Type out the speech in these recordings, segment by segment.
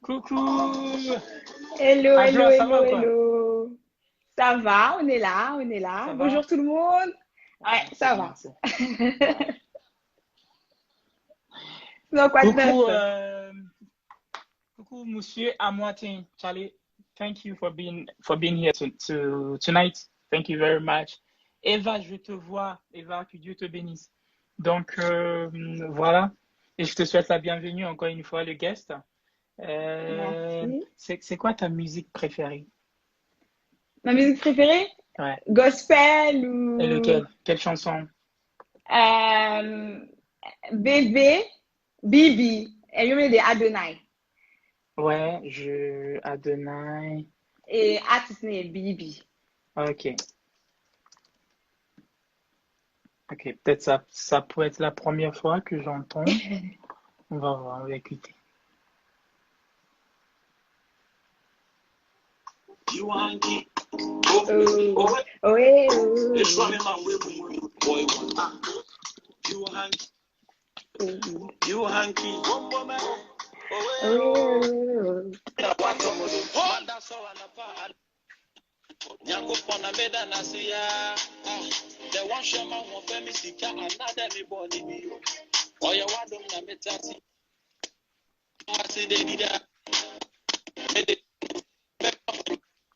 Coucou! Hello, hello, Adjoa, ça hello, va ou quoi? hello. Ça va, on est là, on est là. Ça Bonjour va? tout le monde. Ouais, Ouais, merci, ça va. merci. Ouais. Donc, quoi de neuf? Coucou, coucou, monsieur Amoatin. Charlie, thank you for being here tonight. Thank you very much. Eva, je te vois. Eva, que Dieu te bénisse. Donc, voilà. Et je te souhaite la bienvenue encore une fois, le guest. Merci. C'est quoi ta musique préférée? Ma musique préférée? Ouais. Gospel Et ou lequel? Quelle chanson? euh, bébé, Bibi, et je mets des Adonai. Ouais, Adonai. Et artiste né Bibi. Ok. Ok, peut-être ça peut être la première fois que j'entends. On va voir, on va écouter. Oh, oh, eh, oh, oh,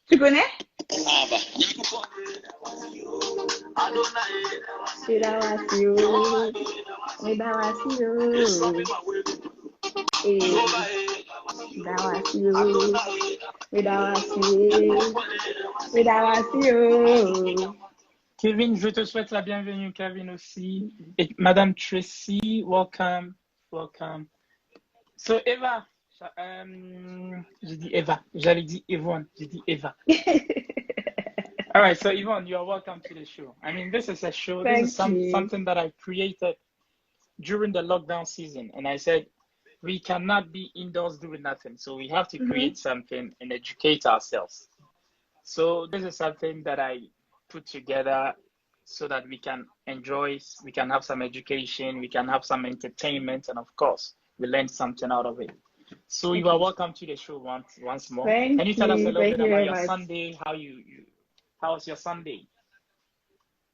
Tu connais? Medawasio, Medawasio, Medawasio, Medawasio, Medawasio. Kevin, je te souhaite la bienvenue, Kevin aussi. Et Madame Tracy, welcome, welcome. So Eva, j'ai dit Eva, j'allais dire Yvonne, j'ai dit Eva. All right, so Yvonne, you are welcome to the show. I mean, this is a show. This is Thank you. something that I created during the lockdown season, and I said we cannot be indoors doing nothing, so we have to create something and educate ourselves. So this is something that I put together so that we can enjoy, we can have some education, we can have some entertainment, and of course, we learn something out of it. So you are Okay. welcome to the show once more. Thank Can you tell us a you. little Thank bit you about very your much. Sunday? How was your Sunday?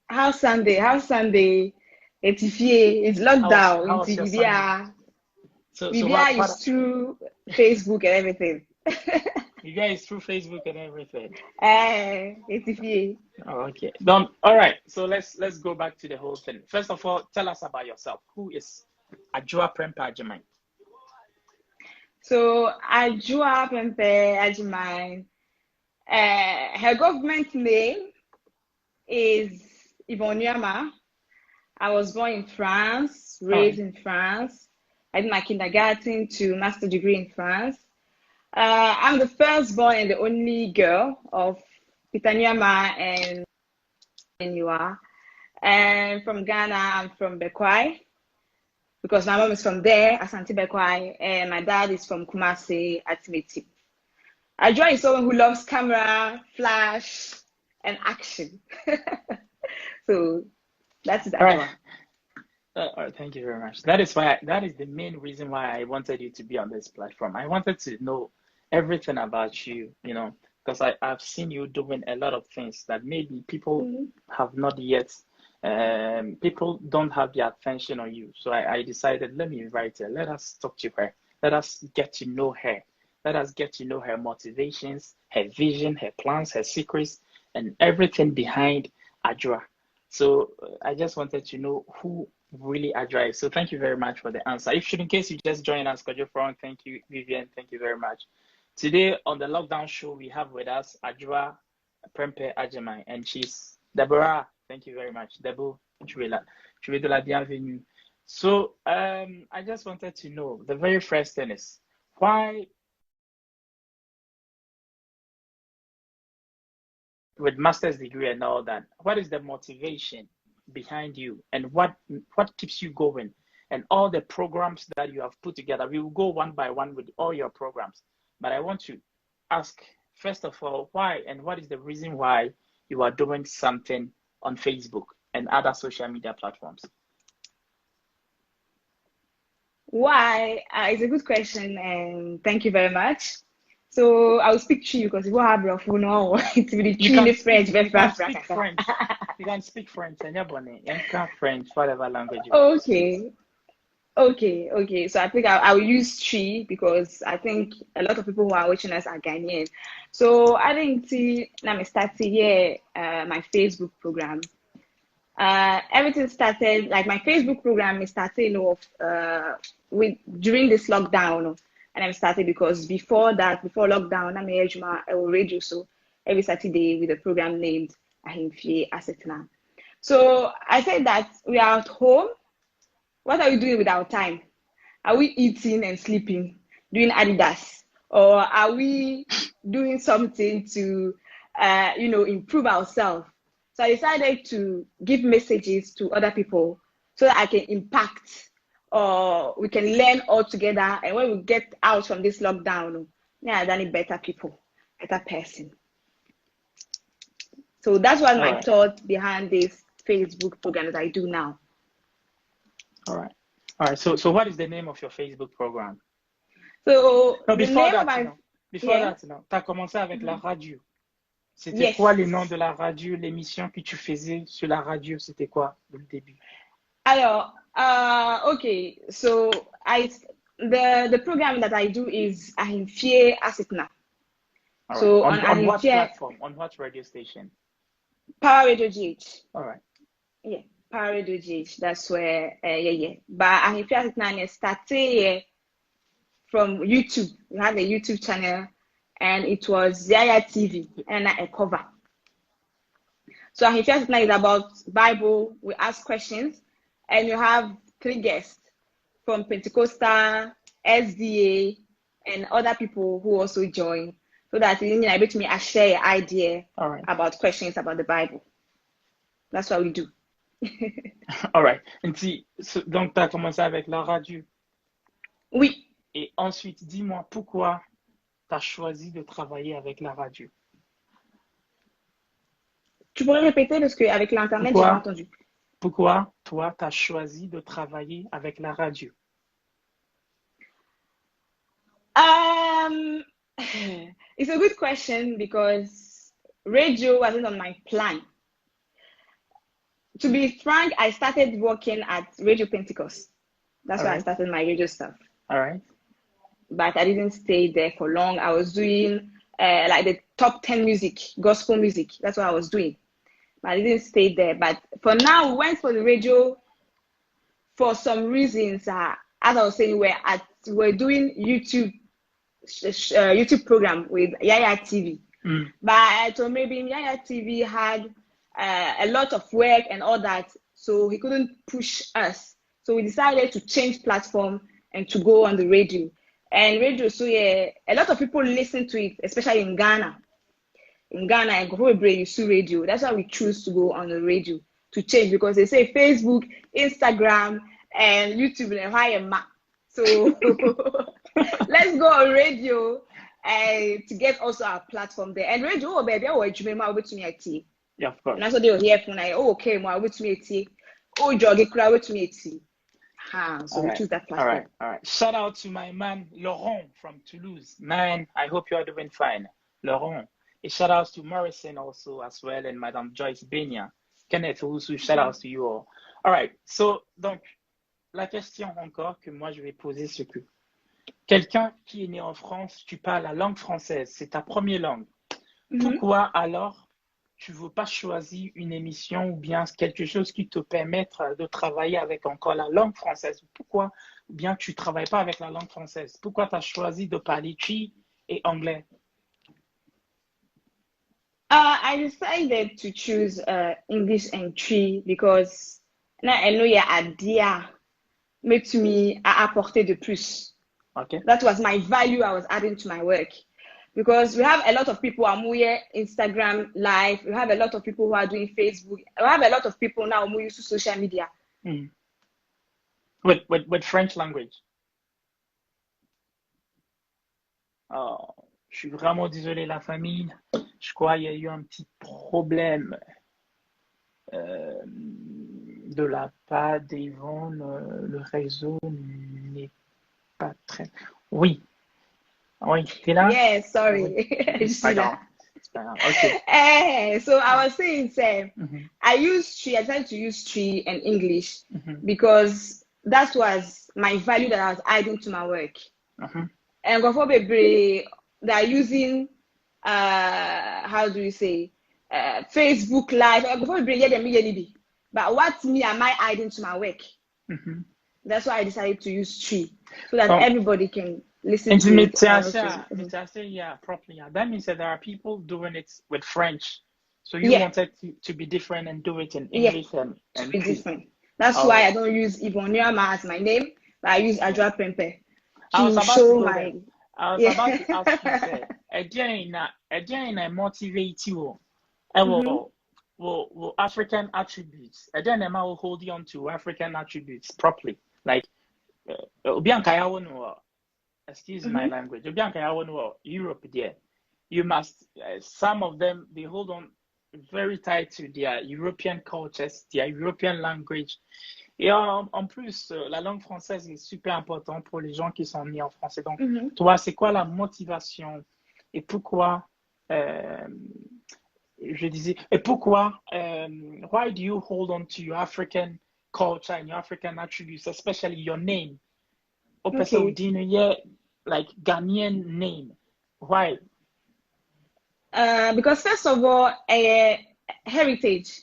How's Sunday? How's Sunday? It's lockdown. How It's was your Sunday? So BBI what is through Facebook and everything. you guys through Facebook and everything? It's Oh, okay. All right. So let's go back to the whole thing. First of all, tell us about yourself. Who is Adwoa Prempeh Agyemang? So Adwoa Prempeh Agyemang. Her government name is Yvonne. I was born in France, Oh, raised in France. I did my kindergarten to master degree in France. I'm the firstborn and the only girl of Peter Nyama and Yua. And from Ghana, I'm from Bekwai because my mom is from there, Asante Bekwai, and my dad is from Kumasi, Atimeti. Adwoa is someone who loves camera, flash, and action. So that's it, all right. Adwoa. All right. Thank you very much. That is the main reason why I wanted you to be on this platform. I wanted to know everything about you, because I've seen you doing a lot of things that maybe people have not yet, people don't have the attention on you. So I decided, let me invite her. Let us talk to her. Let us get to know her. Let us get to know her motivations, her vision, her plans, her secrets, and everything behind Adwoa. So I just wanted to know who really Adwoa is. So thank you very much for the answer. In case you just joined us, Kojo Front, thank you, Vivian, thank you very much. Today on the lockdown show, we have with us Adwoa Prempeh Agyemang, and she's Deborah. Thank you very much, Debo. Tu es de la bienvenue. So I just wanted to know, the very first thing is, why, with master's degree and all that, what is the motivation behind you, and what keeps you going, and all the programs that you have put together? We will go one by one with all your programs, but I want to ask, first of all, why, and what is the reason why you are doing something on Facebook and other social media platforms? Why? It's a good question, and thank you very much. So I'll speak to you because if you have your phone, no, it's really You truly can French, speak very you can fast. speak French. You can speak French and you can French, whatever language you want. Okay, okay. So I think I'll use she because I think a lot of people who are watching us are Ghanaian. So I think see, now me start to hear my Facebook program. Everything started like my Facebook program is starting off with during this lockdown, and I started because before that, before lockdown, I'm a radio so every Saturday with a program named Ahimfie Asetna. So I said that we are at home. What are we doing with our time? Are we eating and sleeping, doing Adidas, or are we doing something to, improve ourselves? So I decided to give messages to other people so that I can impact or we can learn all together. And when we get out from this lockdown, yeah, then better people, better person. So that's what All my right. thought behind this Facebook program that I do now. All right. All right. So what is the name of your Facebook program? So No, the before name of that, my non. Before yeah. that, non. Tu as commencé avec la Mhm. radio. C'était Yes. quoi le nom de la radio, l'émission que tu faisais sur la radio, c'était quoi au début? Alors, okay. So the program that I do is Ahimfie Asitna. All right. So on On what Ahimfie platform? On what radio station? Power Radio GH. All right. Yeah, Power Radio GH. That's where yeah. But Ahimfie Asitna started from YouTube. We have a YouTube channel, and it was Yaya TV and a cover. So Ahimfie Asitna is about Bible. We ask questions, and you have 3 guests from Pentecostal, SDA, and other people who also join, so that you know, able to me I share an idea All right. about questions about the Bible. That's what we do. All right. Donc, tu as commencé avec la radio. Oui. Et ensuite, dis-moi pourquoi tu as choisi de travailler avec la radio. Tu pourrais répéter parce qu'avec l'Internet, j'ai pas Pourquoi, entendu. pourquoi toi, tu as choisi de travailler avec la radio? Um, it's a good question because radio wasn't on my plan. To be frank, I started working at Radio Pentecost. That's All where I right. started my radio stuff. All right. But I didn't stay there for long. I was doing like the top 10 music, gospel music. That's what I was doing. But I didn't stay there. But for now, we went for the radio for some reasons. As I was saying, we're doing YouTube program with Yaya TV. But I told maybe Yaya TV had a lot of work and all that, so he couldn't push us. So we decided to change platform and to go on the radio. And radio, so yeah, a lot of people listen to it, especially in Ghana. In Ghana, and go radio. That's why we choose to go on the radio to change because they say Facebook, Instagram, and YouTube and higher. So let's go on radio to get also our platform there. And radio, oh baby, oh you remember with me at Yeah, of course. and that's what they'll hear from like, oh okay, more with me at oh joggy crowd with me at so we choose that platform. All right. Shout out to my man Laurent from Toulouse. Man, I hope you are doing fine. Laurent. And shout out to Morrison also as well and Madame Joyce Benya. Kenneth also, shout out to you all. All right. So, donc, la question encore que moi je vais poser, c'est que quelqu'un qui est né en France, tu parles la langue française, c'est ta première langue. Pourquoi alors tu ne veux pas choisir une émission ou bien quelque chose qui te permette de travailler avec encore la langue française? Pourquoi ou bien tu ne travailles pas avec la langue française? Pourquoi tu as choisi de parler Twi et anglais? I decided to choose English and Twi because now I know your idea made to me apporter de plus. Okay. That was my value I was adding to my work. Because we have a lot of people who are Instagram live. We have a lot of people who are doing Facebook. We have a lot of people now who use social media. With French language. Oh, je suis vraiment désolé la famille. Je crois qu'il y a eu un petit problème de la part d'Yvonne. Le réseau n'est Pas très. Oui, oui, t'es là? Yeah, Oui. sorry. Je C'est pas suis là. grave. C'est pas grave. OK. So I was saying, say, Mhm, I use tree. I tried to use tree and English mhm, because that was my value that I was adding to my work. mhm. And for they are using how do you say Facebook Live. But what me am I adding to my work? Mhm. That's why I decided to use tree so that Um, everybody can listen and to it and also. yeah, properly. Yeah. That means that there are people doing it with French. So you Yeah, wanted to be different and do it in yeah, English to and be Cree. different. That's why Oh, I don't use Yvonne Nyama as my name, but I use yeah. Adwoa Prempeh I was to about to show go there. my I was about to ask you, yeah. say, again, I motivate you. hmm Will African attributes. Again, I will hold you on to African attributes properly. Like, obi anka ya wo no, excuse my hmm language. Obi anka ya wo no, Europe there. You must. Some of them they hold on very tight to their European cultures, their European language. Et en plus, la langue française est super importante pour les gens qui sont nés en français. Donc, hmm toi, c'est quoi la motivation et pourquoi, euh, je disais, et pourquoi, why do you hold on to your African culture and your African attributes, especially your name? Opesa Okay. Udine, yeah, like Ghanaian name. Why? Because first of all, heritage.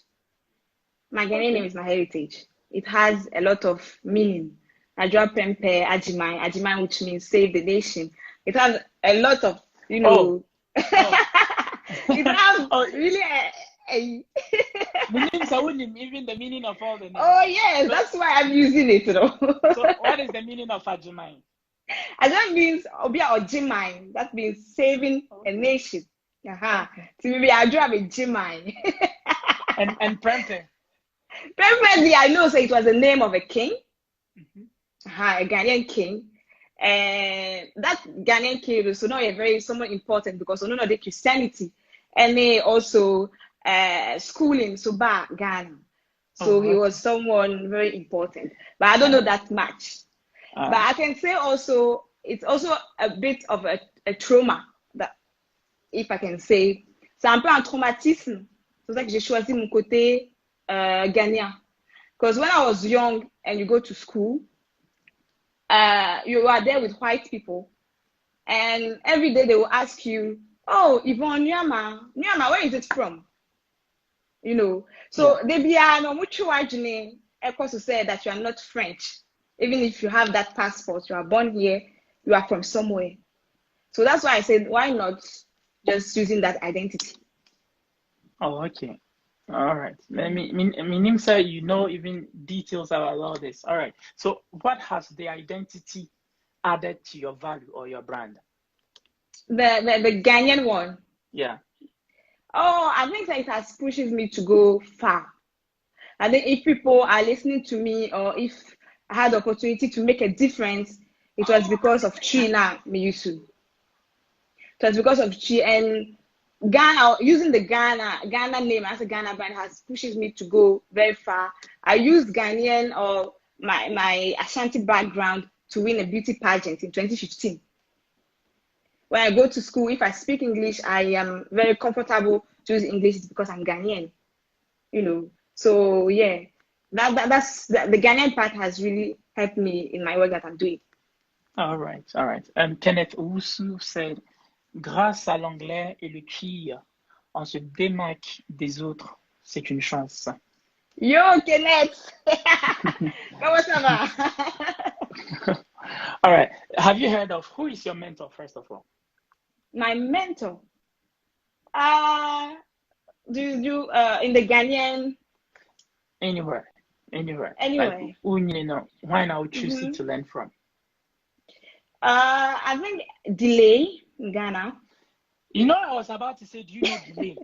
My Ghanaian name Okay. is my heritage. It has a lot of meaning. Adwoa Prempeh Agyemang, Agyemang, which means save the nation. It has a lot of, you Oh, know, oh, it has oh, really a the names are winning, even the meaning of all the oh names. yes, So, that's why I'm using it, you know. so what is the meaning of Ajimai? And that means Obia Ojimai. That means saving a Okay, nation. Aha. okay. So maybe I drive a Jimai. And Prempeh. Perfectly, I know. So it was the name of a king, Mhm. a Ghanaian king. And that Ghanaian king was so now a very someone important because no the Christianity and they also schooling so back Ghana. So Oh, he was okay. someone very important. But I don't know Uh, that much. But uh, I can say also it's also a bit of a trauma that if I can say. C'est un peu un traumatisme. C'est pour ça que j'ai choisi mon côté gagnant. Because when I was young and you go to school, you are there with white people, and every day they will ask you, "Oh, Yvonne Nyama, Nyama, where is it from?" You know. yeah. So they be no much wajine to say that you are not French, even if you have that passport, you are born here, you are from somewhere. So that's why I said, why not just using that identity? Oh, okay. All right. Meaning, sir, you know even details about all this. All right. So, what has the identity added to your value or your brand? The Ghanaian one. Yeah. Oh, I think that it has pushes me to go far. I think if people are listening to me or if I had the opportunity to make a difference, it was because of China Miyusu. It was because of Chi and Ghana using the Ghana name as a Ghana brand has pushes me to go very far. I used Ghanaian or my Ashanti background to win a beauty pageant in 2015. When I go to school, if I speak English, I am very comfortable to use English because I'm Ghanaian, you know. So yeah, the Ghanaian part has really helped me in my work that I'm doing. All right. All right. Kenneth Owusu said, grâce à l'anglais et le cuir, on se démarque des autres. C'est une chance. Yo, Kenneth! Comment ça va? All right. Have you heard of who is your mentor, first of all? My mentor. Uh, do you in the Ghanaian Anywhere. Anywhere. Like, anyway? who you know, why now choose it Mm-hmm. to learn from? I think delay in Ghana. You know, I was about to say, do you know delay?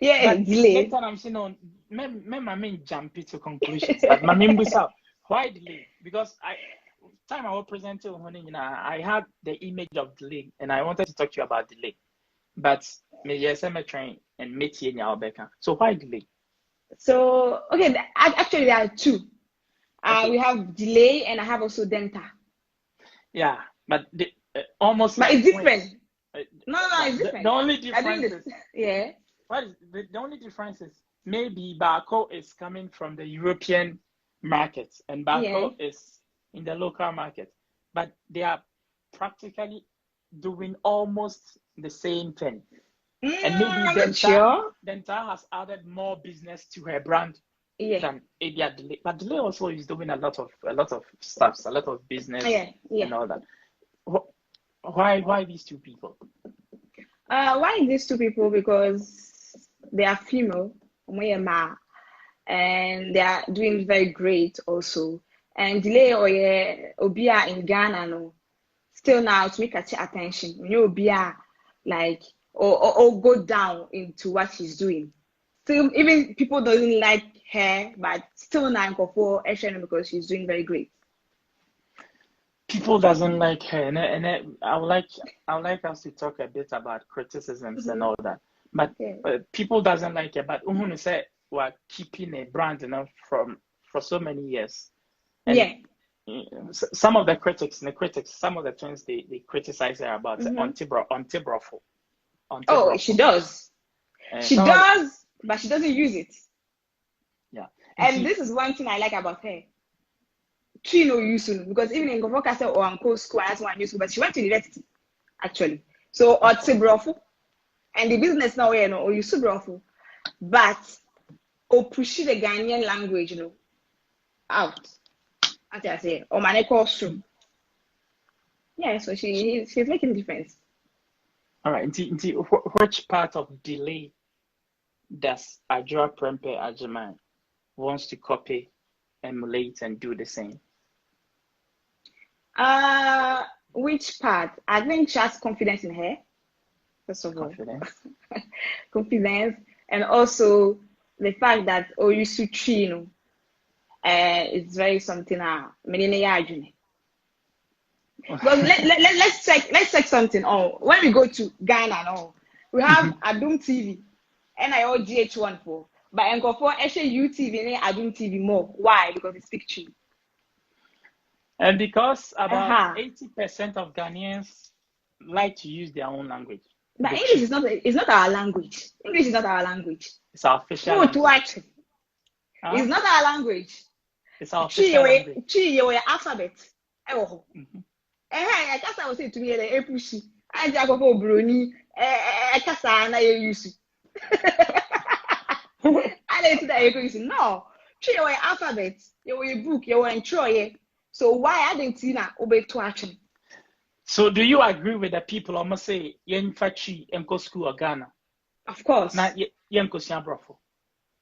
Yeah, But later delay. I'm saying, no, my main jump to conclusions. But my main was out. Why delay? Because time I was presenting, you know, I had the image of delay and I wanted to talk to you about delay. But me yes, I'm train and meet you in your Becca. So why delay? So okay, actually there are two. Okay. We have delay and I have also denta. Yeah, but almost But like it's different. twins. Uh, No, no, it's the different. only I doing difference this. is Yeah. what is the only difference is maybe Bako is coming from the European market and Yeah. Bako is in the local market, but they are practically doing almost the same thing. And maybe I'm not sure. Denta has added more business to her brand Yeah. than Abia Delay. But Delay also is doing a lot of stuff, a lot of business Yeah. Yeah. and all that. Why these two people? Why these two people? Because they are female, and they are doing very great also. And delay or obia in Ghana no. Still now to make attention. You know, obia like or go down into what she's doing. Still, even people doesn't like her, but still now for Asian because she's doing very great. People doesn't like her, and I would like us to talk a bit about criticisms and Mm-hmm. all that. But Yeah. people doesn't like her. But say we're keeping a brand, from for so many years, and Yeah. some of the critics, some of the things they criticize her about Mm-hmm. Oh, she anti-brothel. does. She Some of does, but she doesn't use it. yeah, and And see, this is one thing I like about her. She no use it because even in Govokasa or Uncle School, that's one use, but she went to university actually. So of or course. brofu and the business now or use brofu, but or push the Ghanaian language, out. As I say, or my costume. Yeah, so she's making a difference. All right, and see, which part of delay does Adwoa Prempeh Agyemang wants to copy, emulate, and do the same? Uh, which part? I think she has confidence in her, first of all. Confidence. Confidence, and also the fact that Oyusu Chi, it's very something. Because let's check something. Oh, when we go to Ghana, no, we have Adum TV, NIOGH1 for, but Enko for actually UTV and Adum TV more. Why? Because it's picture. And because about Uh-huh. 80% of Ghanaians like to use their own language, But the English chi. is not our language. English is not our language. It's our official Who to language. watch? Huh? It's not our language. It's our official language. Chi your alphabet. Oh. Mhm. I guess I was saying to me the epushi. I just go for brony. I guess I na use. I didn't that you use. No. Chi your alphabet. Your book. Your intro. So why I didn't see na obey to action? So do you agree with the people almost say yen fachi enko school or Ghana? Of Na course. yen ko brofo.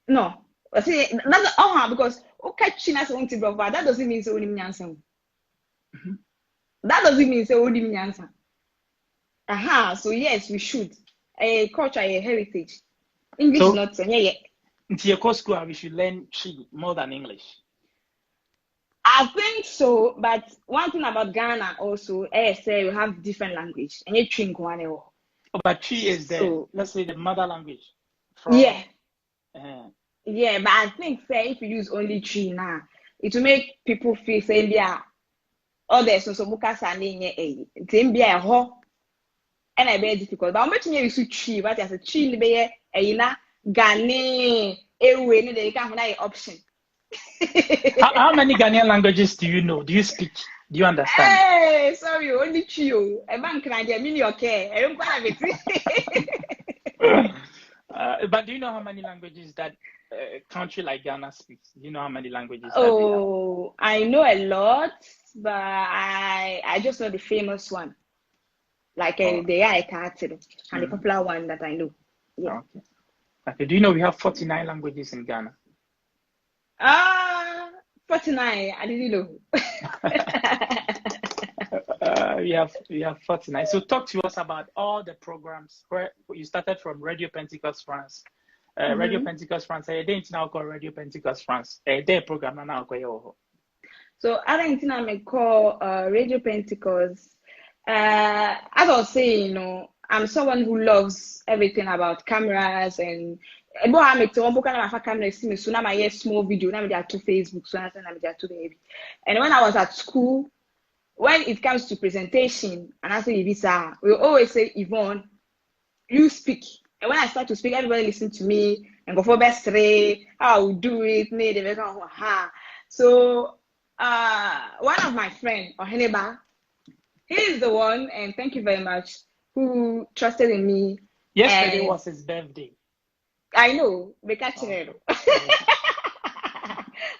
No. I see that's because okay China so that doesn't mean so only nyansa. That doesn't mean say only nyansa. Aha, so yes, we should. A culture, a heritage. English is So not yeah. in your school we should learn chi more than English. I think so, but one thing about Ghana also, say we have different language, and you think one. But chi is So let's say the mother language from yeah, uh, yeah, but I think say if you use only three now, it will make people feel say yeah, others so muka sani nye it's be a ho, and I very difficult. But how much you use three? But as a three be a na Ghana, ewe no they can have option. how many Ghanaian languages do you know? Do you speak? Do you understand? Hey, sorry, only trio. A bank can I mean okay. I don't quite have it. But do you know how many languages that a country like Ghana speaks? Do you know how many languages that they have? Oh, I know a lot, but I just know the famous one, like Oh, the Aikatero, and the mm, popular one that I know. Yeah. okay. Okay. Do you know we have 49 languages in Ghana? Ah, 49. I didn't know. We have 49. So talk to us about all the programs where you started from Radio Pentecost France. Radio Mm-hmm. Pentecost France. I didn't now call Radio Pentecost France. Their program now call. So Argentina may call Radio Pentecost. As I was saying, I'm someone who loves everything about cameras and ebo ha me te won boka na ma camera see me so na my small video na me dey to Facebook so na say na me dey to baby. And when I was at school, when it comes to presentation, and I say Ibisa, we always say, Yvonne, you speak. And when I start to speak, everybody listen to me and go for best ray, how I will do it, me, they become ha. So one of my friends, Oheneba, he is the one, and thank you very much, who trusted in me. Yesterday was his birthday. I know,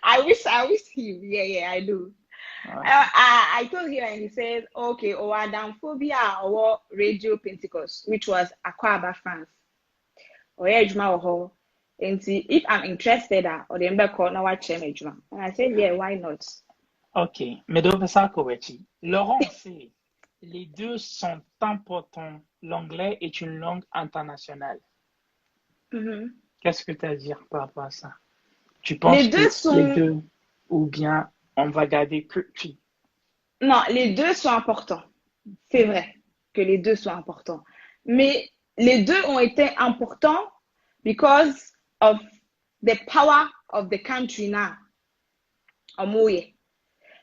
I wish him. Yeah, I do. I told him, and he said, okay, Adam Phobia or Radio Pentecost, which was Aquaba, France. Or and see if I'm interested or the member call now watch him. And I said, yeah, why not? Ok, mais de ça, Laurent sait, les deux sont importants. L'anglais est une langue internationale. Qu'est-ce que tu as à dire par rapport à ça? Tu penses les deux que les deux, ou bien on va garder que tu? Non, les deux sont importants. C'est vrai que les deux sont importants. Mais les deux ont été importants because of the power of the country now.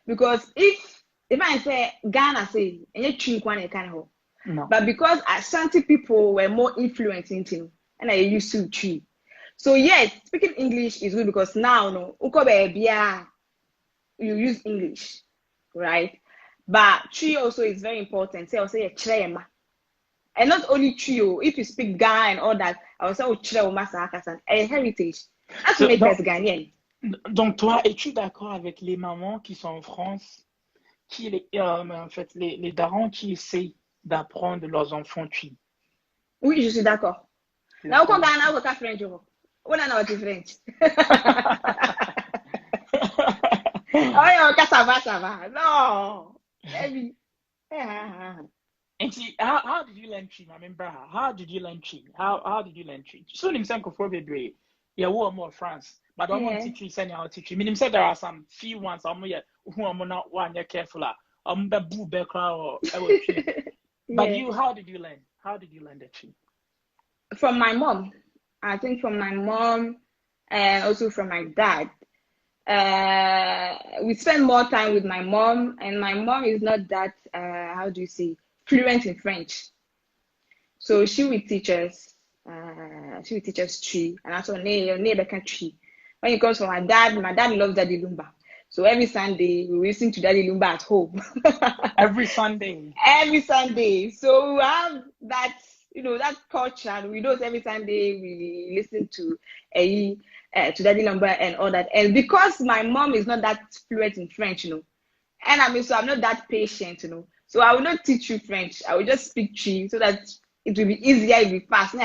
Because if I say Ghana say, No. But because Ashanti people were more influenced into, and I used to tree. So yes, speaking English is good because now you use English, right? But tree also is very important. Say also a trema. And not only trio, if you speak Ghana and all that, I will say oh trio masakasan a heritage. That's to make us Ghanaian. Donc toi, es-tu d'accord avec les mamans qui sont en France, qui en fait les darons qui essayent d'apprendre leurs enfants tui? Oui, je suis d'accord. Now come Ghana with a French. What are not French? Oh, ça va. No. And see, how did you learn tree? I remember how did you learn tree? How did you learn tree? So him saying for baby, yeah, we are more France, but I want teach you send how teach you. Meaning said there are some few ones who are not one you're careful be boo or But you, how did you learn? How did you learn the tree? From my mom. I think from my mom and also from my dad. We spend more time with my mom, and my mom is not that how do you say fluent in French, so she will teach us tree, and also neighbor country. When it comes from my dad loves Daddy Lumba, so every Sunday we listen to Daddy Lumba at home. Every Sunday, so we have that that culture, and we know every Sunday we listen to Daddy Lumba and all that. And because my mom is not that fluent in French, and so I'm not that patient, so I will not teach you French. I will just speak Chi so that it will be easier, it will be fast. So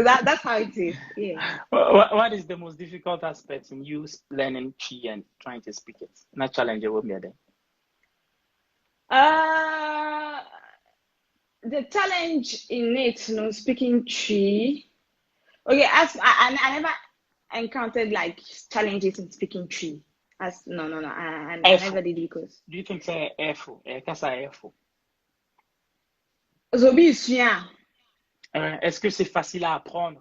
that's how it is. Yeah. What is the most difficult aspect in you learning Chi and trying to speak it? Not challenge with me then. The challenge in it, speaking Chi. Okay, as I never encountered like challenges in speaking Chi. No, I never did because. Do you think c'est airful? Airful. Est-ce que c'est facile à apprendre?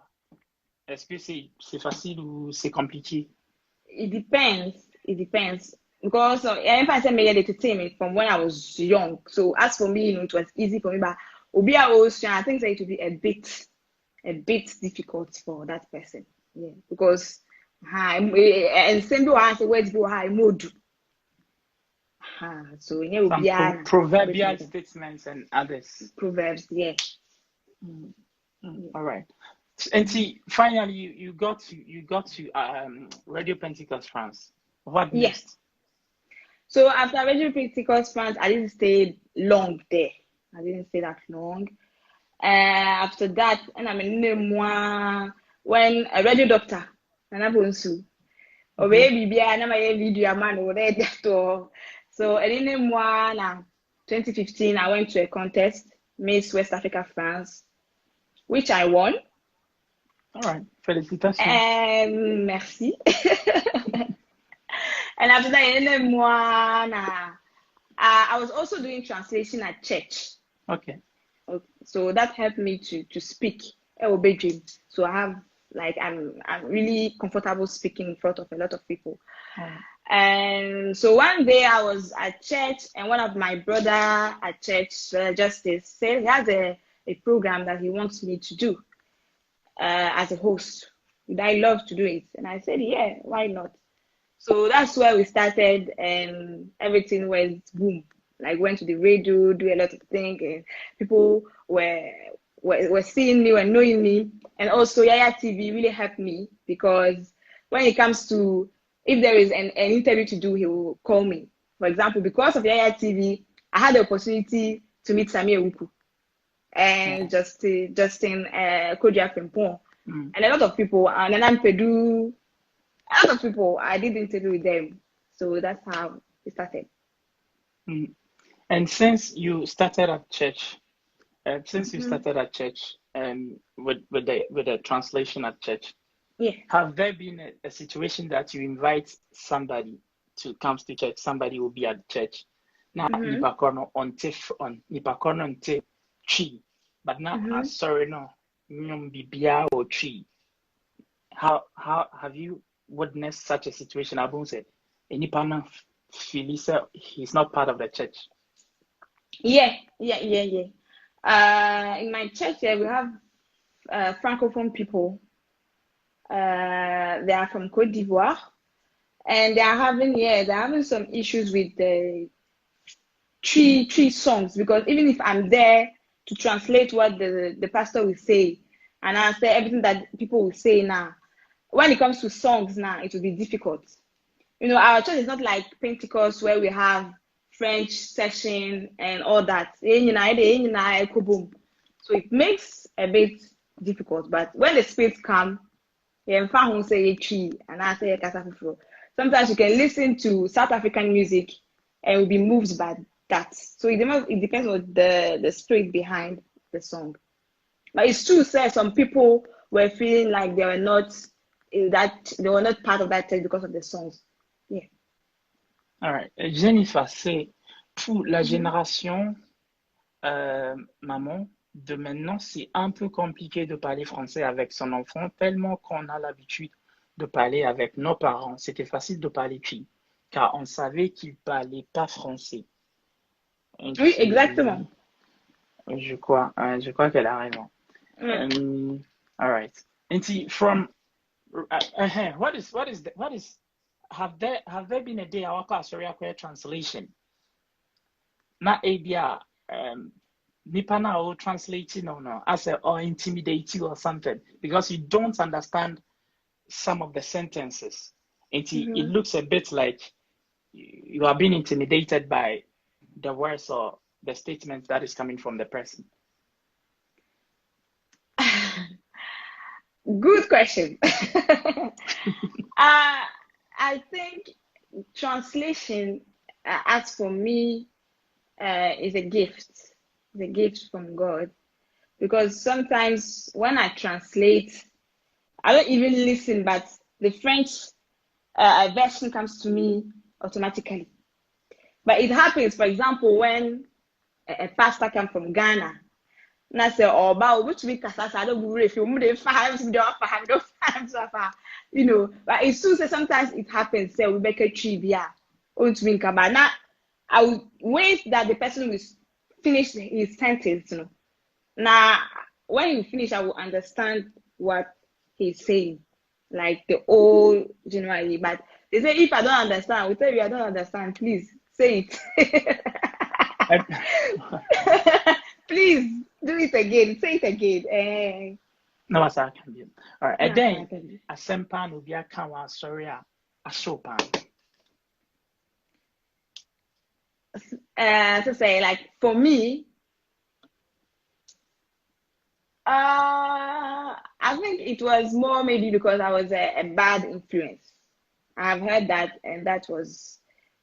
Est-ce que c'est facile ou c'est compliqué? It depends. Because if I say me entertainment from when I was young. So as for me, it was easy for me, but I think that it would be a bit difficult for that person. Yeah, because and same way I say words go high mode. So some proverbial statements and others. Proverbs, yeah. All right. And see, finally, you got to Radio Pentecost France. What next? Yes. So after Radio Pentecost France, I didn't stay long there. I didn't stay that long. After that, and I'm in when a radio doctor, and I'm going to, or baby, I never video man over there. So in 2015, I went to a contest, Miss West Africa France, which I won. All right, félicitations. Merci. And after that, I was also doing translation at church. Okay. So that helped me to speak. So I have I'm really comfortable speaking in front of a lot of people. And so one day I was at church, and one of my brother at church, Justice, said he has a program that he wants me to do as a host. Would I love to do it? And I said, yeah, why not? So that's where we started, and everything went boom. Like went to the radio, do a lot of things, and people were seeing me, were knowing me, and also Yaya TV really helped me because when it comes to if there is an interview to do, he will call me. For example, because of Yaya TV, I had the opportunity to meet Samir Wuku and Justin Adwoa Prempeh, and a lot of people, and then I'm Pedu, a lot of people. I did interview with them, so that's how it started. Mm. And since you started at church, with the translation at church, Yeah. have there been a situation that you invite somebody to come to church, somebody will be at church. Now nipa kono on nipa kono onte tree, but now sorry no, nyom bibia or tree. How have you witnessed such a situation? Abun said, any partner feel he's not part of the church. Yeah. In my church, yeah, we have francophone people. They are from Côte d'Ivoire, and they're having some issues with the tree songs, because even if I'm there to translate what the pastor will say and answer everything that people will say now, when it comes to songs now, it will be difficult. Our church is not like Pentecost where we have French session and all that. So it makes a bit difficult. But when the spirits come, sometimes you can listen to South African music and will be moved by that. So it depends on the spirit behind the song. But it's true, sir, some people were feeling like they were not part of that church because of the songs. Yeah. All right. Jennifer, c'est pour la génération maman de maintenant, c'est un peu compliqué de parler français avec son enfant, tellement qu'on a l'habitude de parler avec nos parents. C'était facile de parler puis, car on savait qu'ils ne parlaient pas français. Et Oui, puis, exactement. je crois qu'elle a raison. All right. And see, from have there been a day our sorry translation? Not ABR nipa na o translating no as a or intimidate you or something because you don't understand some of the sentences. And it looks a bit like you are being intimidated by the words or the statement that is coming from the person. Good question. I think translation, as for me, is a gift. It's a gift from God. Because sometimes when I translate, I don't even listen, but the French version comes to me automatically. But it happens, for example, when a pastor comes from Ghana, and I say, oh, about which week I don't worry if you move the five, but it's true, sometimes it happens, say, we make a trivia, but now I will wait that the person will finish his sentence, Now, when you finish, I will understand what he's saying, like the old generally. But they say, if I don't understand, I will tell you I don't understand. Please say it. Please do it again. Say it again. No, I can be. All right. And then a sempan will be a kawa sorry a sopan. To say, like for me, I think it was more maybe because I was a bad influence. I've heard that, and that was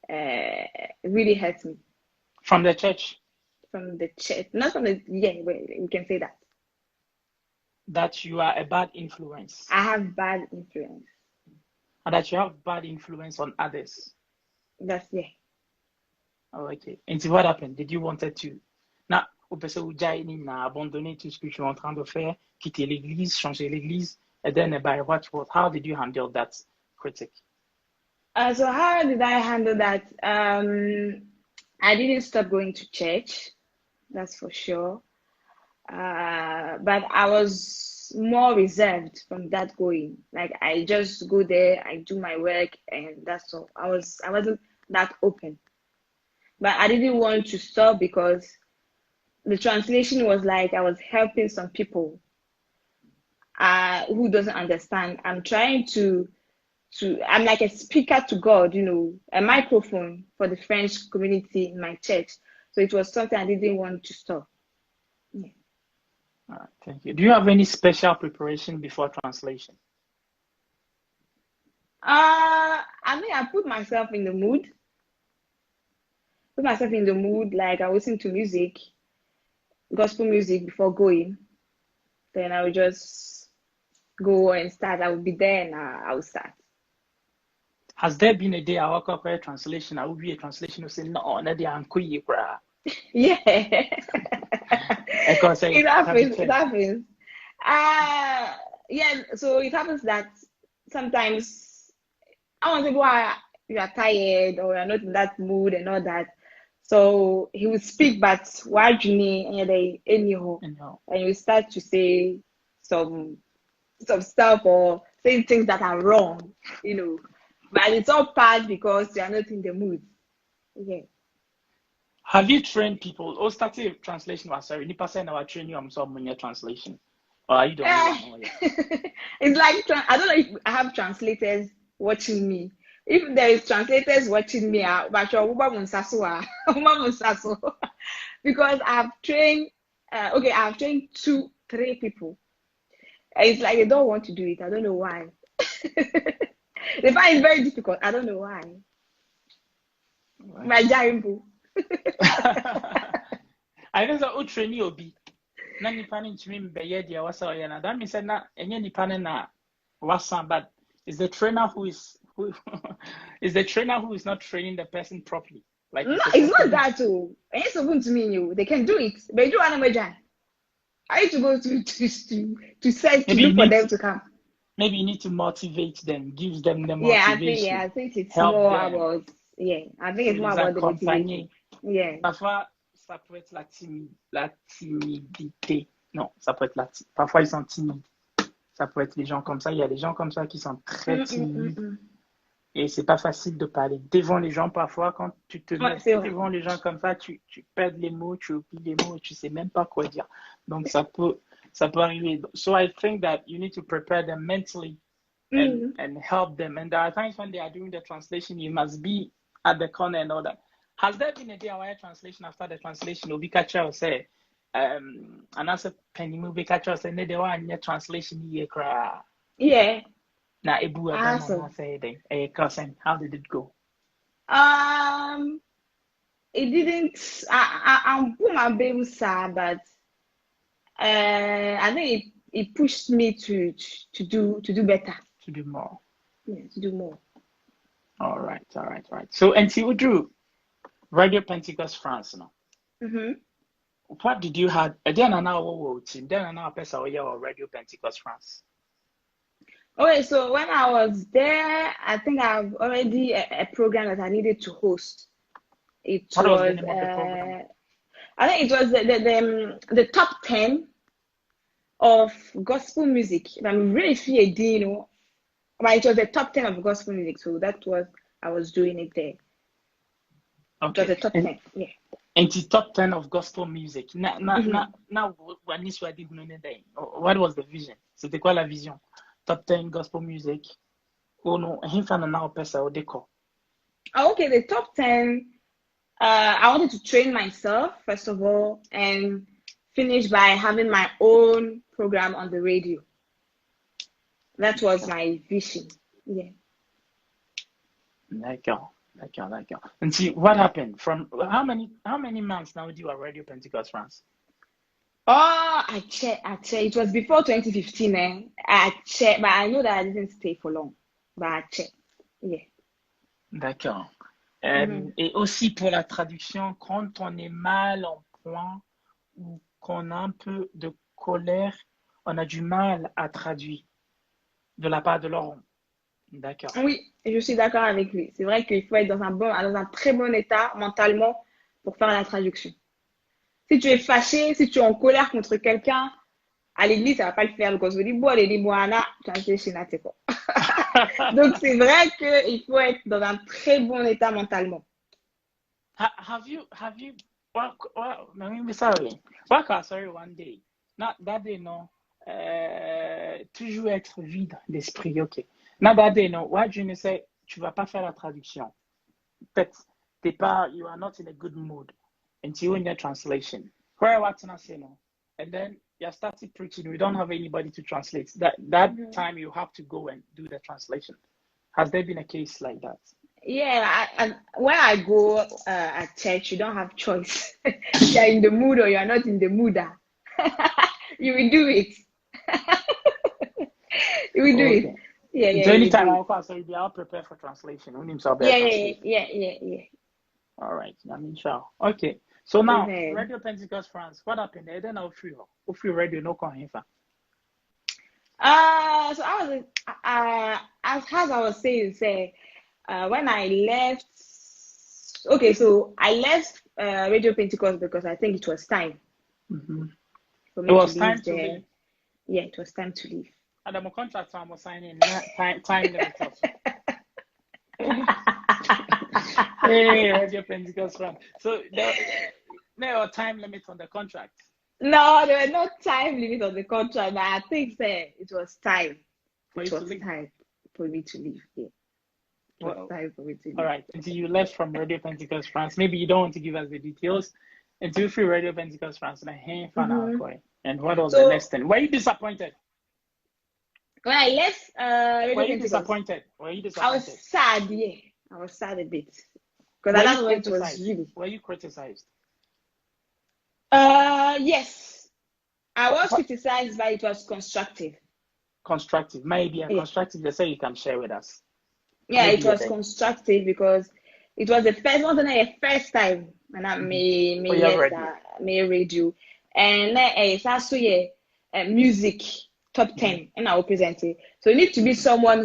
really hurt me. From the church? From the church, not from the, yeah, we can say that. That you are a bad influence. I have bad influence. And that you have bad influence on others. That's, yeah. Oh, okay. And so what happened? Did you wanted to? Now, au passé où n'a abandonné tout ce que tu es en train de faire, quitter l'église, changer l'église, and then by what? How did you handle that critic? So how did I handle that? I didn't stop going to church, that's for sure. But I was more reserved from that going. Like I just go there, I do my work, and that's all. I wasn't that open. But I didn't want to stop because the translation was like I was helping some people who doesn't understand. I'm trying to I'm like a speaker to God, a microphone for the French community in my church. So it was something I didn't want to stop. Yeah. Thank you. Do you have any special preparation before translation? I mean, I put myself in the mood, like I listen to music, gospel music before going. Then I would just go and start. I would be there and I would start. Has there been a day I woke up a translation? I will be a translation who say no, no, they are bra. Yeah. I can say It happens. It everything. happens. Uh yeah, so it happens that sometimes I want to go you are tired or you're not in that mood and all that. So he will speak, but why me and they anyhow, You know, and you start to say some some stuff or saying things that are wrong, But it's all part because you are not in the mood. Yeah. have you trained people? Oh, started translation was sorry. Nipa say now train you. I'm so your translation. Or are you the only Eh, one? Oh, yeah. it's like I don't know if I have translators watching me. If there is translators watching me, but because I've trained. Okay, I've trained two, three people. It's like they don't want to do it. I don't know why. They find it very difficult. I don't know why. Right. My jarimbo. I know that train you be. Na nipa no ntumi mbɛyɛ deɛ wasa ɔyɛ na that means sɛ na ɛnyɛ nipa no na wasa but is the trainer who is the trainer who is not training the person properly like No, it's the it's person not who's that too. It's open to me, you. They can do it. But do one I need to go to search to maybe you look for need them to come. maybe you need to motivate them gives them the Yeah, motivation I think it's help more them about I think so it's more les about the motivation. accompagner Yeah. parfois ça peut être la timidité non ça peut être parfois ils sont timides ça peut être les gens comme ça il y a des gens comme ça qui sont très timides. Mm. Et c'est pas facile de parler devant les gens parfois. Quand tu te Ouais, mets c'est vrai. devant les gens comme ça, tu perds les mots, tu oublies les mots, tu sais même pas quoi dire. Donc ça peut arriver. So I think that you need to prepare them mentally Mm. and help them. And there are times when they are doing the translation, you must be at the corner and all that. Has there been a day where translation after the translation, Obi Kacha will say, and as a penny movie catcher will say, ne de wa anya translation ye cry. Yeah. Na ebu ebema na Awesome. say de cousin, how did it go? Um, it didn't. I'm put my baby sad, but I think it pushed me to do better. To do more. Yeah, to do more. All right, all right, all right. So, and see, Udru, Radio Pentecost France, no. Mm-hmm. What did you have? Then an hour team. Then an hour person or Radio Pentecost France. Okay, so when I was there, I think I've already a program that I needed to host. It What was the was, name of the program? I think it was the top 10 of gospel music. I'm really fear, but it was the top 10 of gospel music. So that was, I was doing it there. It was Okay, the top 10, yeah. and the top 10 of gospel music. Mm-hmm. Now, when this was what was the vision? C'était quoi la vision? Top 10 gospel music. Oh no, him fan now person or deco. Okay, the top 10, I wanted to train myself, first of all, and finish by having my own program on the radio. That was my vision. Yeah. D'accord, d'accord. And see what happened from how many months now do you at Radio Pentecost France? Oh, I checked. It was before 2015, eh? I checked, but I know that I didn't stay for long. But I checked. Yeah. D'accord. Mm-hmm. Et aussi pour la traduction, quand on est mal en point ou qu'on a un peu de colère, on a du mal à traduire de la part de D'accord. Oui, je suis d'accord avec lui. C'est vrai qu'il faut être dans un très bon état mentalement pour faire la traduction. Si tu es fâché, si tu es en colère contre quelqu'un, à l'église, ça va pas le faire. Because we dit, bon, les Boana, translation, c'est quoi. Donc, c'est vrai qu'il faut être dans un très bon état mentalement. Have you well, I mean, sorry. Work sorry one day. Not that day, no. Toujours être vide d'esprit, ok. Not that day, no. Why do you say tu vas pas faire la traduction? Peut-être t'es pas, you are not in a good mood until in your translation. Where what I say no, and then you started preaching. We don't have anybody to translate. That time you have to go and do the translation. Has there been a case like that? Yeah, where I go at church, you don't have choice. You're in the mood or you're not in the mood. You will do it. You will do it. Okay. Yeah, So you will anytime do it. I'll pass, so you'll be prepare for translation. When himself better Yeah, translate. yeah. All right. I mean, sure. Okay. So now, Amen. Radio Pentecost France. What happened there? Then I'll free radio no call him. So as I was saying, when I left, okay, so I left Radio Pentecost because I think it was time Mm-hmm. for It me to was time leave to there. leave. Yeah, it was time to leave. And I'm a contract I'm signing time limit also. Hey, Radio Pentecost France. So there were time limits on the contract. No, there were no time limit on the contract, but I think it was time. For It you to was leave. time for me to leave. Yeah, it was Well, time for me to all leave. right. Until you left from Radio Pentecost France. Maybe you don't want to give us the details. Until free Radio Pentecost France and I hang for now. And what was the So next thing? Were you disappointed? when I left Were Radio you Pentecost, disappointed? Were you I was disappointed? sad. Yeah, I was sad a bit because Were at you that moment it was criticized? really. Were you criticized? Yes, I was What criticized, but it was constructive. constructive? Maybe a Yeah, constructive they say you can share with us. yeah, it Maybe a was day. constructive because it was the first, wasn't it, the first time and I Mm-hmm. Oh, may you have yes, radio. may radio, and it's also music top Mm-hmm. 10 and I will present it. So you need to be Mm-hmm. someone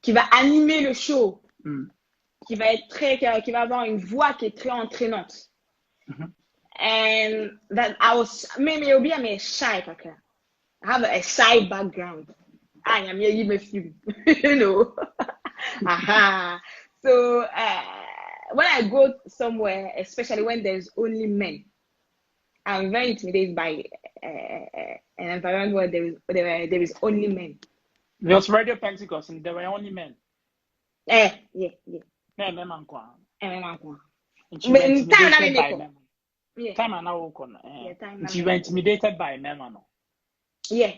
qui va animer le show, Mm-hmm. qui va avoir une voix qui est très entraînante. Mm-hmm. And that I was maybe it'll be a shy kaka. I have a shy background. I am here, you may feel, you know. Aha. So when I go somewhere, especially when there's only men, I'm very intimidated by an environment where there is only men. There was Radio Pentecost and there were only men. Yeah. Men, men, and you were But time intimidated by men. Yeah. Time and now, Yeah, time and you were intimidated by men. Yeah.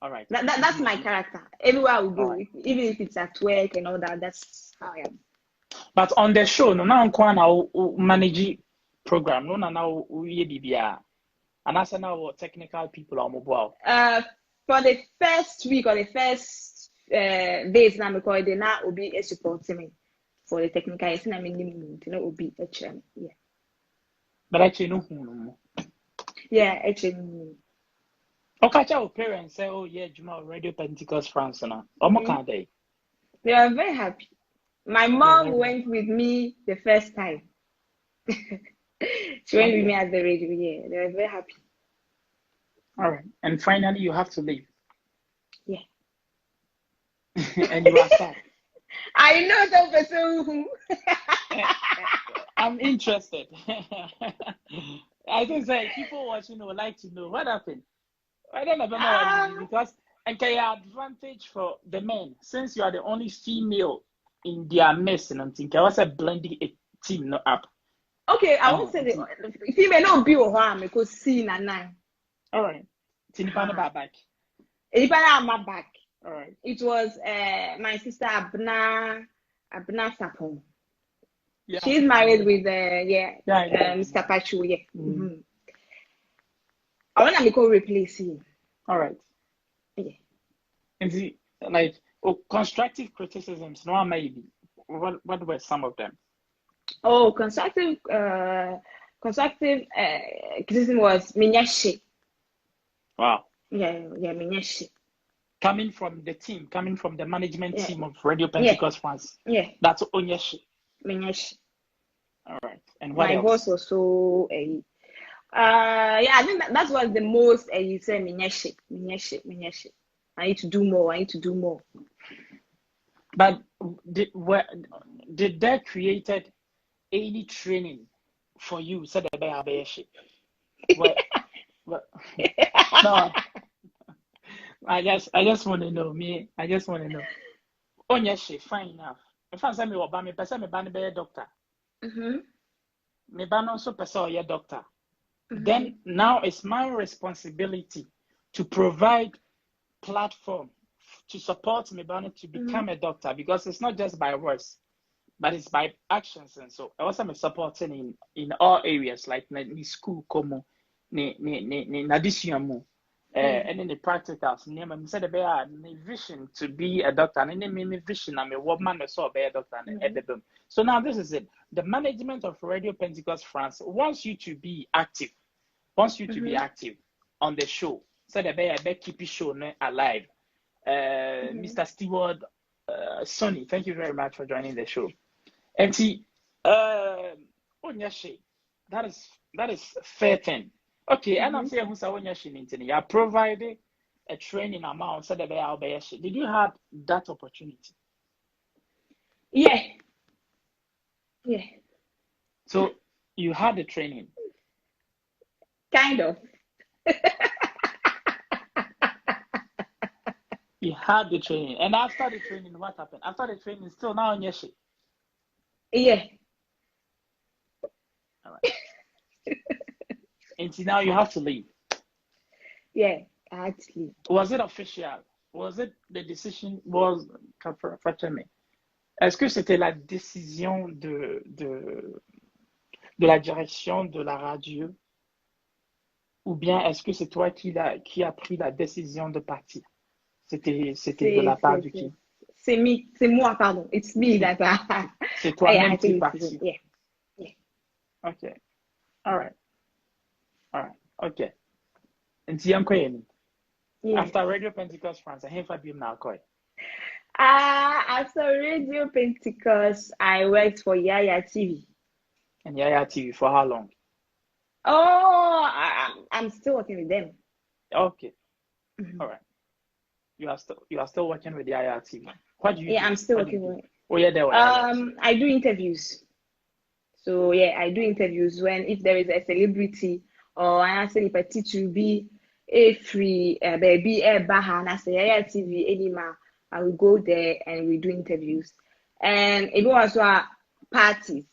All right. That's my character. Everywhere I will go, Right. even if it's at work and all that, that's how I am. But on the show, no, now I'm manage program. No, now we BBA. And that's now technical people are mobile. For the first week or the first days, now because they now will be supporting me for the technical. It's not meaning to know will be HM. Yeah. But actually, no. Yeah, HM. Okay, your parents say, "Oh yeah, Juma Radio Pentecost France now." They They are very happy. My mom went with me the first time. She went with me at the radio. Yeah, they were very happy. All right, and finally, you have to leave. Yeah. And you are sad. I know that person. I'm interested. I just say people watching would like to know what happened. I don't know what because and can advantage for the men since you are the only female in their mess and I'm thinking I was a blending a team not up. Okay, I won't say the female no be or harm because see na nine. All right. Tinipana back. Tinipana my back. All right. It was my sister Abna Sapon. Yeah, she's married with Mr. Pachu, yeah. Mm-hmm. I want to go replace him. All right. Yeah. And see, like constructive criticisms, no maybe. What were some of them? Oh, constructive criticism was minyashi. Wow. Yeah, minyashi. coming from the team, coming from the management Yeah. team of Radio Yeah. Pentecost France. Yeah. That's Onyeshi. Menyesh. All right. And what My else? voice was so yeah, I think that was the most you say Menyesh. I need to do more. But did they created any training for you? Said what? No, I just want to know. I just want to know. Onyeshi, fine enough. If I say me oba, me person me ban be a doctor. Me ban also person or doctor. Then now it's my responsibility to provide platform to support me to become a doctor, because it's not just by words, but it's by actions. And so I was supporting in all areas, like in school, como in addition, and in the practicals. I said the vision to be a doctor, and then vision I'm a woman so be a doctor. So now this is it. The management of Radio Pentecost France wants you to be active. On the show. So the bear keep the show alive. Mr. Stewart, Sonny, thank you very much for joining the show. And see, Onyashi, that is fair thing. Okay, and I'm saying who's Onyashi in you provided a training amount so the bear did you have that opportunity? Yeah. So you had the training. Kind of. You had the training, and after the training, what happened? After the training, still now on your shit. Yeah. All right. And see, now you have to leave. Yeah, I had to leave. Was it official? Was it the decision? Was est-ce que c'était la décision de la direction de la radio, ou bien est-ce que c'est toi qui a pris la décision de partir? C'était de la part de qui? C'est moi, pardon. It's me that c'est toi-même qui es parti. Yeah. Okay. All right. Okay. And see, I'm quitting. After Radio Pentecost France, I have been now quite. After Radio Pentecost, I worked for Yaya TV. And Yaya TV for how long? Oh, I'm still working with them. Okay. All right. You are still working with Yaya TV. What do you do? Yeah, I'm still working with. Oh yeah, there. I do interviews. So yeah, I do interviews if there is a celebrity or I say petit to be a free baby a baha and I say Yaya TV anymore. I will go there and we do interviews. And it was parties.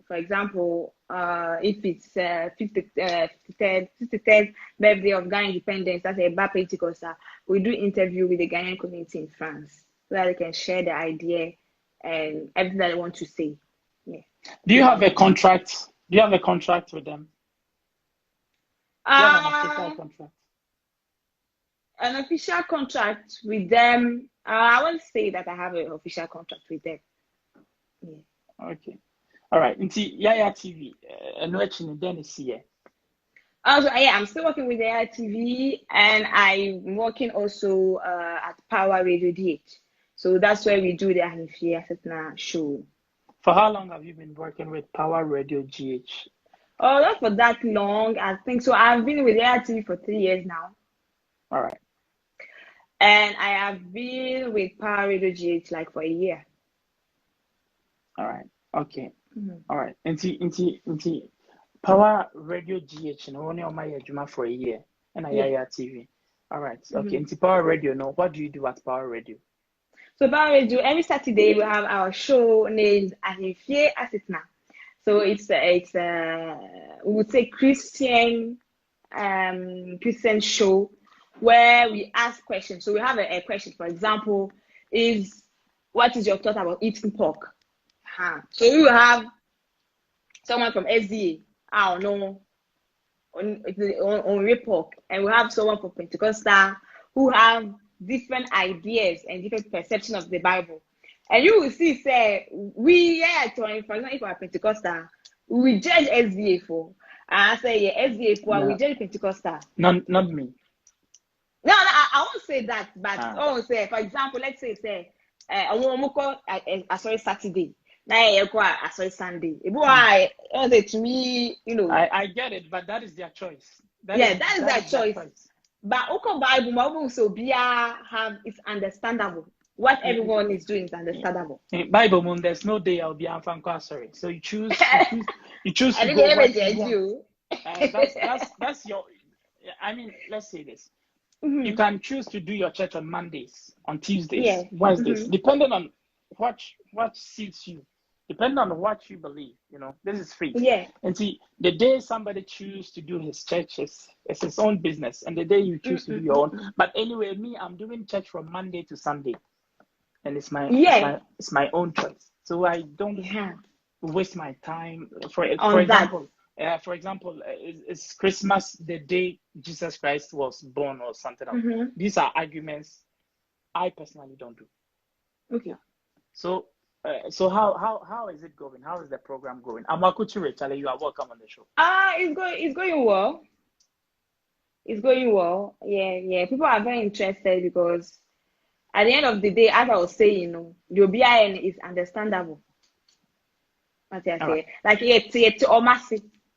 For example, if it's 53rd birthday of Ghana independence, that's a Adwoa Pentecost, we do interview with the Ghanaian community in France so that they can share the idea and everything that they want to say. Yeah. Do you have a contract? Do you have a contract with them? Do you have an official contract? An official contract with them. I won't say that I have an official contract with them. Yeah. Okay. All right. Into Yaya TV, and watching Dennis here. Yeah, I'm still working with Yaya TV, and I'm working also at Power Radio DH. So that's where we do the Ahifia show. For how long have you been working with Power Radio GH? Oh, not for that long. I think so. I've been with Yaya TV for 3 years now. All right. And I have been with Power Radio GH like for a year. All right. Okay. All right. Into Power Radio GH, only on my Juma for a year, and Yaya TV. All right. Okay. Into Power Radio, no. What do you do at Power Radio? So Power Radio, every Saturday we have our show named Ahifie Asitna. So it's we would say Christian show where we ask questions. So we have a question, for example, what is your thought about eating pork? So we will have someone from SDA, I don't know, on pork, and we have someone from Pentecostal who have different ideas and different perception of the Bible. And you will see, say, for example, if we're Pentecostal, we judge SDA for. And I say, SDA for, we judge Pentecostal. Not me. No, I won't say that, but say, for example, let's say, I sorry Saturday. Now I sorry Sunday. Why? To me, I get it, but that is their choice. That is their choice. But Oko Bible, so have it's understandable. What everyone is doing is understandable. In Bible moon, there's no day I'll be sorry. So you choose I to think go what you that's your. I mean, let's say this. You can choose to do your church on Mondays, on Tuesdays, Wednesdays, depending on what suits you, depending on what you believe. This is free. Yeah. And see, the day somebody chooses to do his church is his own business, and the day you choose to do your own. But anyway, me, I'm doing church from Monday to Sunday, and it's my own choice. So I don't waste my time. For example. For example, is Christmas the day Jesus Christ was born or something else? These are arguments I personally don't do. Okay. So how is it going? How is the program going? Amakuchi Rachel, you are welcome on the show. It's going well. It's going well. Yeah. People are very interested because at the end of the day, as I was saying, the OBIN is understandable. What I say, right. Like it's almost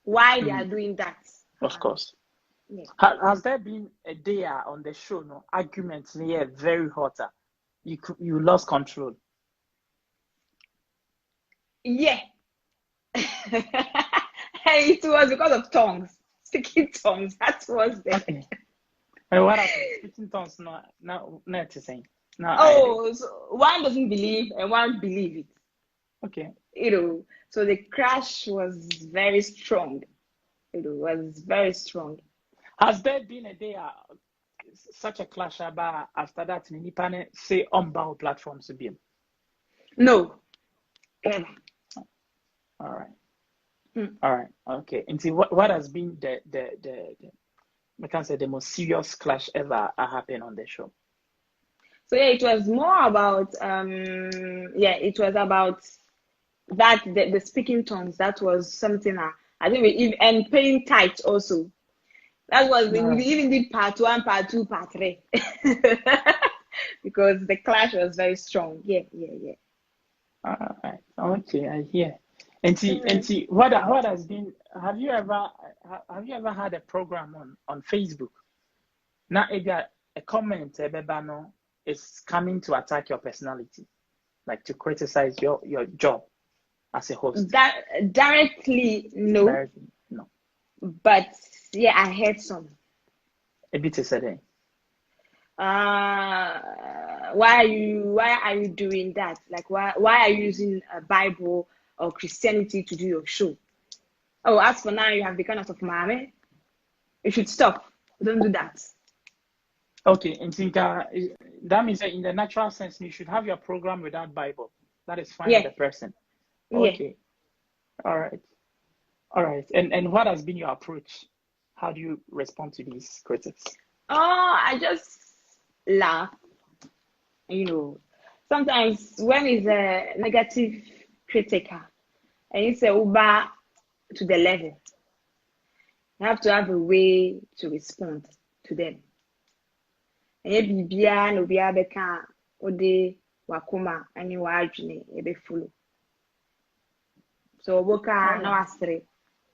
why they are doing that. Of course. Yeah. Has there been a day on the show, arguments here very hot? You lost control. Yeah. It was because of tongues, speaking tongues. That was the. Okay. And what happened? Speaking tongues, not to say. So one doesn't believe and one believes it. Okay. So the crash was very strong. It was very strong. Has there been a day such a clash about after that Nipane say unbound platforms to be? No. Ever. All right. All right. Okay. And see what has been the I can say the most serious clash ever happened on the show? So it was more about it was about that the speaking tongues. That was something I think and paying tithe also. That was we even did part 1, part 2, part 3 because the clash was very strong. Yeah. All right. Okay, I hear. And see, what has been? Have you ever had a program on Facebook? Now, if a comment is coming to attack your personality, like to criticize your job as a host. That directly, no. Directly, no. But yeah, I heard some. A bit of a why are you doing that? Like why are you using a Bible or Christianity to do your show? Oh, as for now, you have become out of mommy. You should stop. Don't do that. Okay, and think that means that in the natural sense, you should have your program without Bible. That is fine with the person. Okay. Yeah. All right. And what has been your approach? How do you respond to these critics? I just laugh. Sometimes when it's a negative critic, and it's a uber to the level, you have to have a way to respond to them. And bibia no bia beka ode wakoma ani wadwene ebe follow. So boka na wasre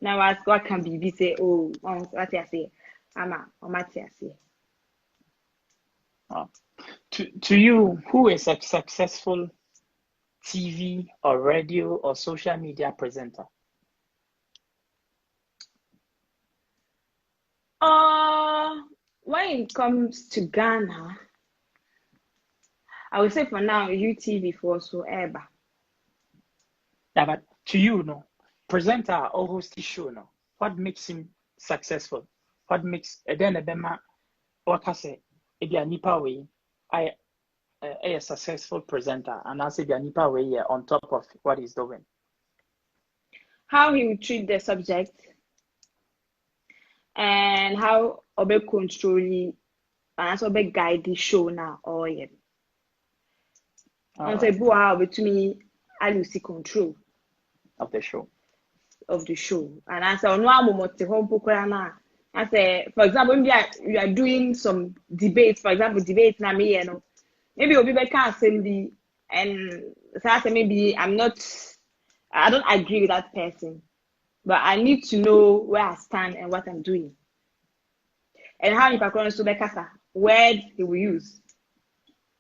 na what can bibi say what you say ama omati say. To you, who is a successful TV or radio or social media presenter? When it comes to Ghana, I would say for now UTV for whatsoever. Yeah, but to you, presenter or host show, what makes him successful? What makes then a what I say? If you're nipa way, a successful presenter, and I say you're nipa way on top of what he's doing. How he would treat the subject, and how obe control and also obe guide the show now or yeah. On say boa between I lose control of the show. And I say no amomote home pokora na I say, for example, maybe we are doing some debates, for example, debate na me, you know, maybe we'll be back assembly, and so I say maybe I don't agree with that person, but I need to know where I stand and what I'm doing, and how you can so back words he will use,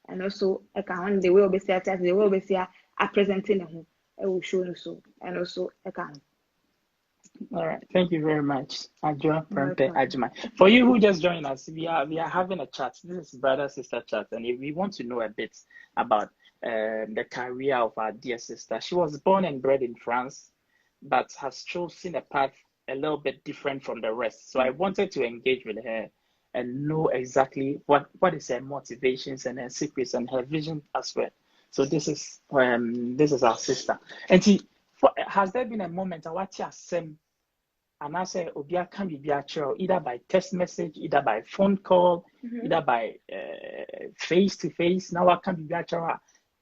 and also I can the way we say the way we say I presenting him, I will show you so, and also I can. All right. Thank you very much, Adwoa Prempeh Welcome. Agyemang. For you who just joined us, we are having a chat. This is brother sister chat, and if we want to know a bit about the career of our dear sister. She was born and bred in France, but has chosen a path a little bit different from the rest. So I wanted to engage with her and know exactly what is her motivations and her secrets and her vision as well. So this is our sister. And has there been a moment I watch Sam and I say Obia can be either by text message, either by phone call, either by face to face. Now I can be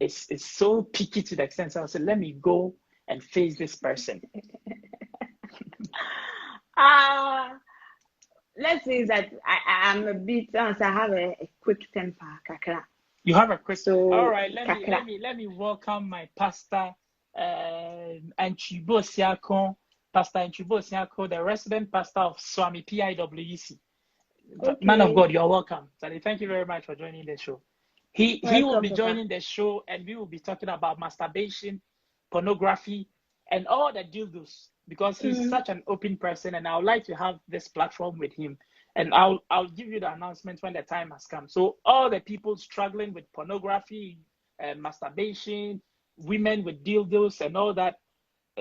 it's so picky to the extent so I say, let me go and face this person. Let's say that I'm a bit, I have a quick temper, kakra. You have a quick. All So, right, kakra. let me welcome my pastor, Anchibo Siako, Pastor Anchibo Siako, the resident pastor of Swami PIWEC. Man of Okay. God, you're welcome. Sally, thank you very much for joining the show. He will Welcome, be Papa. joining the show, and we will be talking about masturbation, pornography, and all the dildos because he's such an open person, and I would like to have this platform with him. And I'll give you the announcement when the time has come. So all the people struggling with pornography, masturbation, women with dildos, and all that,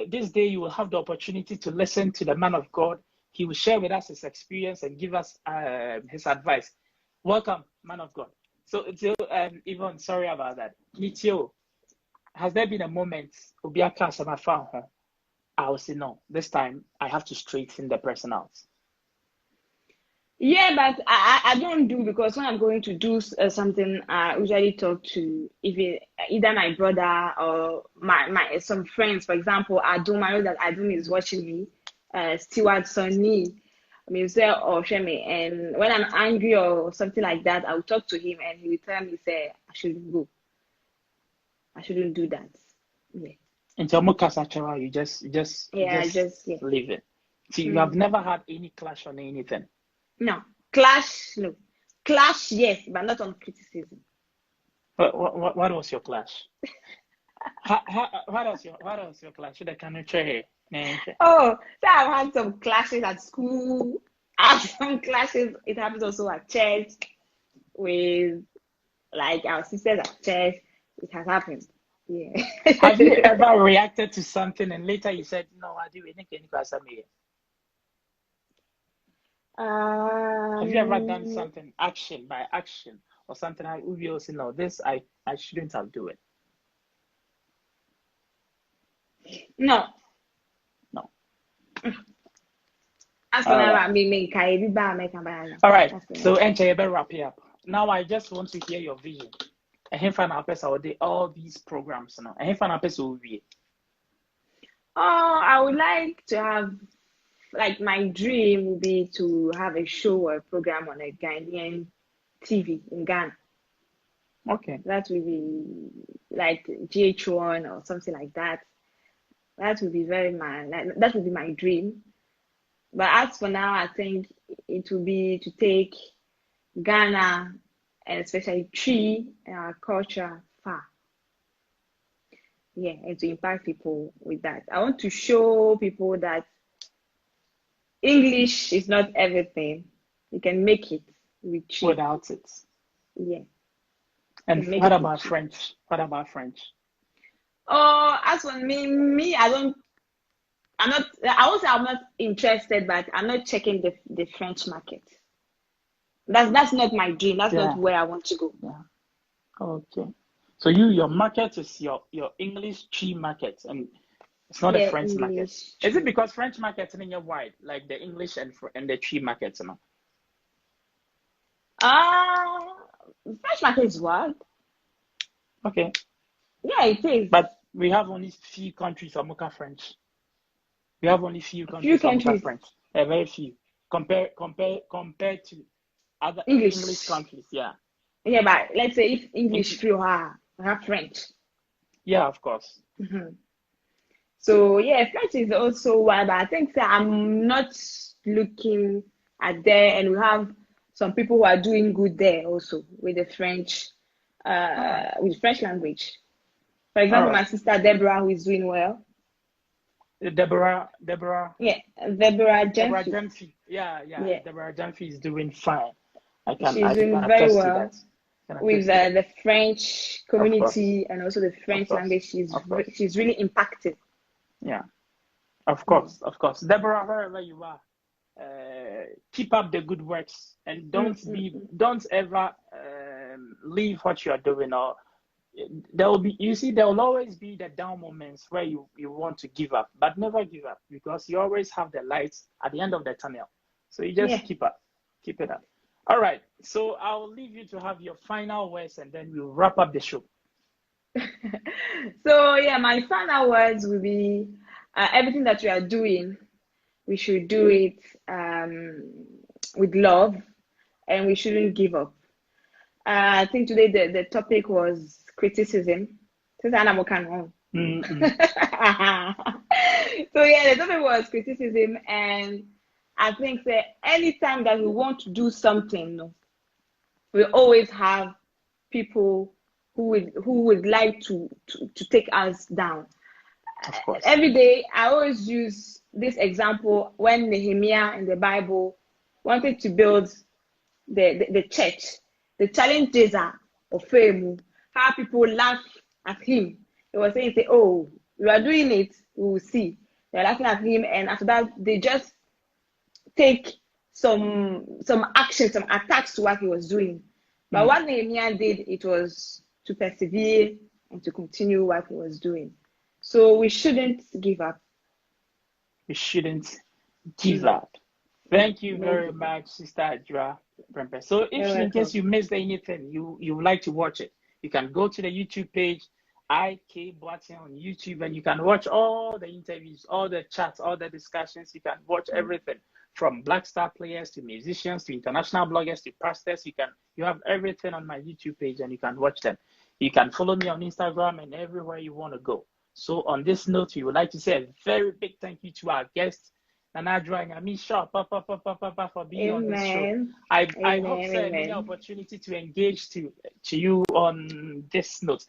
this day you will have the opportunity to listen to the man of God. He will share with us his experience and give us his advice. Welcome, man of God. So, Yvonne, sorry about that. Mitio, has there been a moment, Obiaka Samafa, I will say no, this time I have to straighten the person out? Yeah, but I don't do because when I'm going to do something, I usually talk to either my brother or my some friends. For example, Adum, I know that Adum is watching me, Stewart Sonny, say or Shemi. And when I'm angry or something like that, I'll talk to him and he will tell me, say, I shouldn't go. I shouldn't do that. Yeah. Until Mukasachawa, you Yeah, just yeah. leave it. See, you have never had any clash on anything. No. Clash, no. Clash, yes, but not on criticism. What was your clash? What was your clash? Should I can try? Oh, so I've had some clashes at school. I have some clashes. It happens also at church with like our sisters at church. It has happened. Yeah. Have you ever reacted to something and later you said, no, I do anything? Have you ever done um, something action by action or something I would also know this I shouldn't have do it? no. No. As for All now, right. I mean, me, can you buy me, can buy All right. As for now. So Enche, you better wrap it up. Now I just want to hear your vision. And him fan up all these programs now. And him fan up will be. Oh, I would like to have like my dream would be to have a show or a program on a Ghanaian TV in Ghana. Okay. That would be like GH1 or something like that. That would be that would be my dream. But as for now, I think it would be to take Ghana and especially tree and our culture far. Yeah, and to impact people with that. I want to show people that English is not everything. You can make it with tree. Without it. Yeah, you And can make what it with about tree. French? What about French? Oh, as for me, I'm not. I won't say I'm not interested, but I'm not checking the French market. That's not my dream. That's not Yeah. where I want to go. Yeah. Okay. So your market is your English tree market and it's not a Yeah, French market. English Is it tree. because French markets in your wide, like the English and the tree markets, no? Ah, French market is what? Okay. Yeah, it is. But we have only few countries that French. We have only few Few countries that countries. French. Very few. compared to other English English. countries. Yeah. Yeah, but let's say if English Eng- feel her French. yeah, of course. Mhm. So yeah, French is also one, but I think that I'm not looking at there, and we have some people who are doing good there also with the French, All right. with French language. For All example, my right. sister Deborah, who is doing well. Deborah Yeah, Deborah Deborah Gentry. Dempsey. Yeah, yeah. Yeah, Deborah Dempsey is doing fine. she's I can doing very attest to that. well Can with attest to that. the French Of course. community and also the Of French course. language. Of course. She's really impacted. Yeah. Of Mm. course. Of course. Deborah, wherever you are, keep up the good works and Mm, mm, mm. don't ever leave what you are doing, or there will be, you see, there will always be the down moments where you want to give up, but never give up, because you always have the lights at the end of the tunnel. So you Yeah. just keep it up. All right, so I'll leave you to have your final words, and then we'll wrap up the show. So yeah, my final words will be everything that we are doing, we should do it with love, and we shouldn't give up. I think today the topic was criticism. So yeah, Mm-mm. the topic was criticism, and I think that anytime that we want to do something, no, we always have people who would like to take us down. Of course. Every day I always use this example when Nehemiah in the Bible wanted to build the church. The challenges are of fame, how people laugh at him. They were saying, say, oh, you are doing it, we will see. They're laughing at him, and after that, they just take some action, some attacks to what he was doing. But Mm. what Nehemiah did, it was to persevere and to continue what he was doing. So we shouldn't give up. We shouldn't give No, up. Thank you no very give up. much, Sister Adwoa Prempeh. So You're if in case welcome. you missed anything, you would like to watch it, you can go to the YouTube page, IK Boateng on YouTube, and you can watch all the interviews, all the chats, all the discussions. You can watch everything from Black Star players to musicians to international bloggers to pastors. You have everything on my YouTube page, and you can watch them. You can follow me on Instagram and everywhere you want to go. So on this note, we would like to say a very big thank you to our guests, Nana Adwoa Prempeh, for being on this show. Amen. I hope Amen. sir many Amen. opportunity to engage to you on this note.